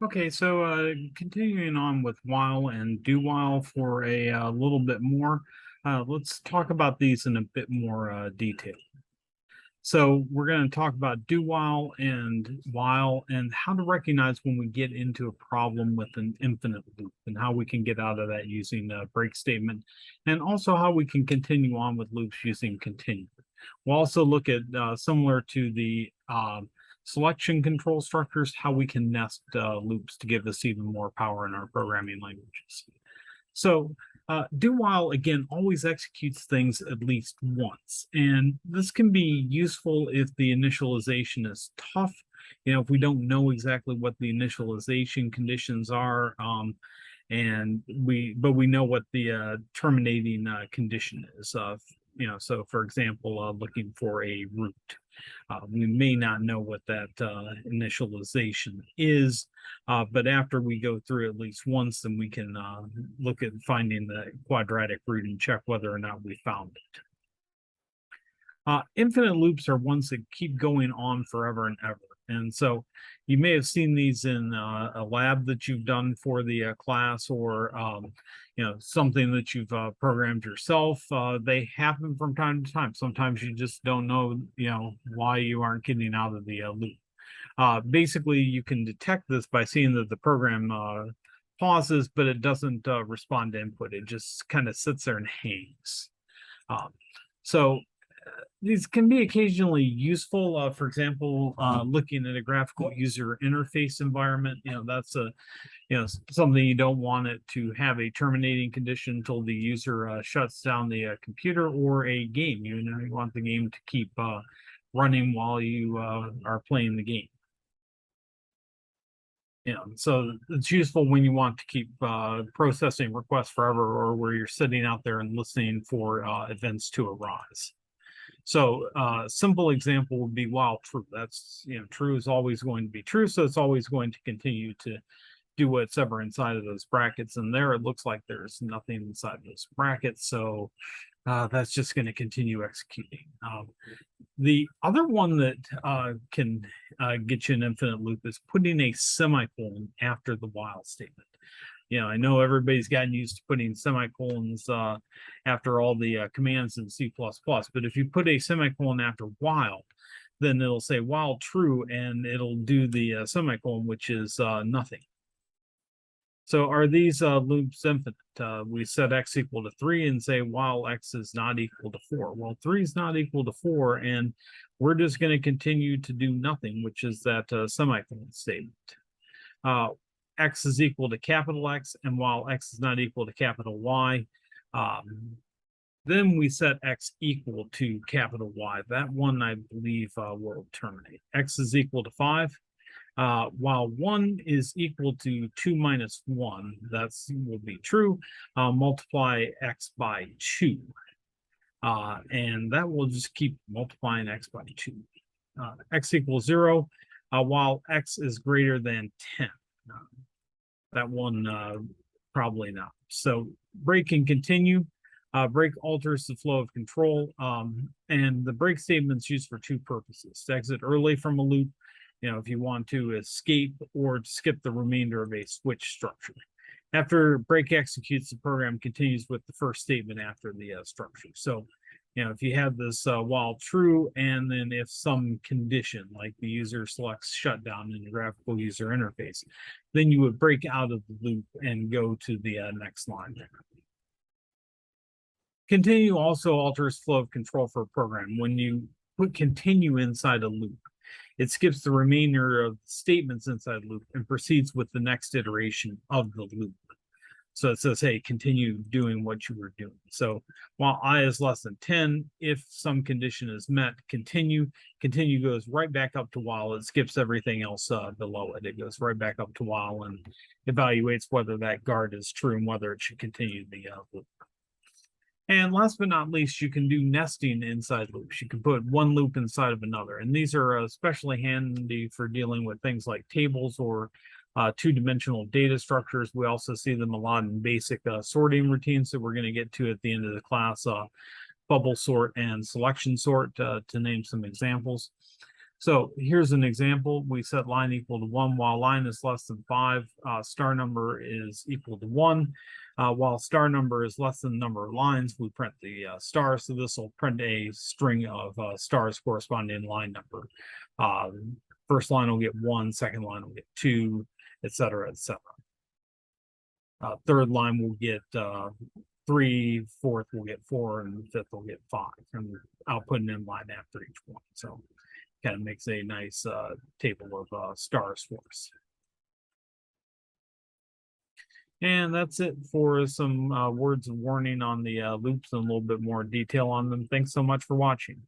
Okay, so continuing on with while and do while for a little bit more, let's talk about these in a bit more detail. So we're going to talk about do while and how to recognize when we get into a problem with an infinite loop and how we can get out of that using a break statement, and also how we can continue on with loops using continue. We'll also look at similar to the selection control structures, how we can nest loops to give us even more power in our programming languages. So do while again always executes things at least once, and this can be useful if the initialization is tough. If we don't know exactly what the initialization conditions are, and we know what the terminating condition is. So for example, looking for a root. We may not know what that initialization is, but after we go through at least once, then we can look at finding the quadratic root and check whether or not we found it. Infinite loops are ones that keep going on forever and ever. And so you may have seen these in a lab that you've done for the class, or something that you've programmed yourself. They happen from time to time. Sometimes you just don't know why you aren't getting out of the loop. Basically, you can detect this by seeing that the program pauses, but it doesn't respond to input. It just kind of sits there and hangs. So these can be occasionally useful. For example, looking at a graphical user interface environment, that's something you don't want it to have a terminating condition until the user shuts down the computer, or a game. You want the game to keep running while you are playing the game. So it's useful when you want to keep processing requests forever, or where you're sitting out there and listening for events to arise. So simple example would be while true. That's, true is always going to be true. So it's always going to continue to do whatever inside of those brackets. And there it looks like there's nothing inside those brackets. So that's just going to continue executing. The other one that can get you an infinite loop is putting a semicolon after the while statement. I know everybody's gotten used to putting semicolons after all the commands in C++, but if you put a semicolon after while, then it'll say while true, and it'll do the semicolon, which is nothing. So are these loops infinite? We set x equal to 3 and say while x is not equal to 4. Well, 3 is not equal to 4, and we're just going to continue to do nothing, which is that semicolon statement. X is equal to capital X, and while X is not equal to capital Y, then we set X equal to capital Y. That one, I believe, will terminate. X is equal to 5. While 1 is equal to 2 minus 1, that will be true. Multiply X by 2. And that will just keep multiplying X by 2. X equals 0, while X is greater than 10. That one, probably not. So break and continue. Break alters the flow of control, and the break statement is used for two purposes: to exit early from a loop, if you want to escape, or to skip the remainder of a switch structure. After break executes, the program continues with the first statement after the structure. So if you have this while true, and then if some condition like the user selects shutdown in the graphical user interface, then you would break out of the loop and go to the next line. Continue also alters flow of control for a program. When you put continue inside a loop, it skips the remainder of statements inside the loop and proceeds with the next iteration of the loop. So it says, hey, continue doing what you were doing. So while I is less than 10, if some condition is met, continue goes right back up to while. It skips everything else below it. It goes right back up to while and evaluates whether that guard is true and whether it should continue the loop. And last but not least, you can do nesting inside loops. You can put one loop inside of another. And these are especially handy for dealing with things like tables or two-dimensional data structures. We also see them a lot in basic sorting routines that we're going to get to at the end of the class, bubble sort and selection sort, to name some examples. So here's an example. We set line equal to 1 while line is less than 5. Star number is equal to 1. While star number is less than the number of lines, we print the star. So this will print a string of stars corresponding to line number. First line will get 1, second line will get 2, etc., etc. Third line will get 3, fourth will get 4, and fifth will get 5. And I'll put an inline after each one. So kind of makes a nice table of stars for us. And that's it for some words of warning on the loops and a little bit more detail on them. Thanks so much for watching.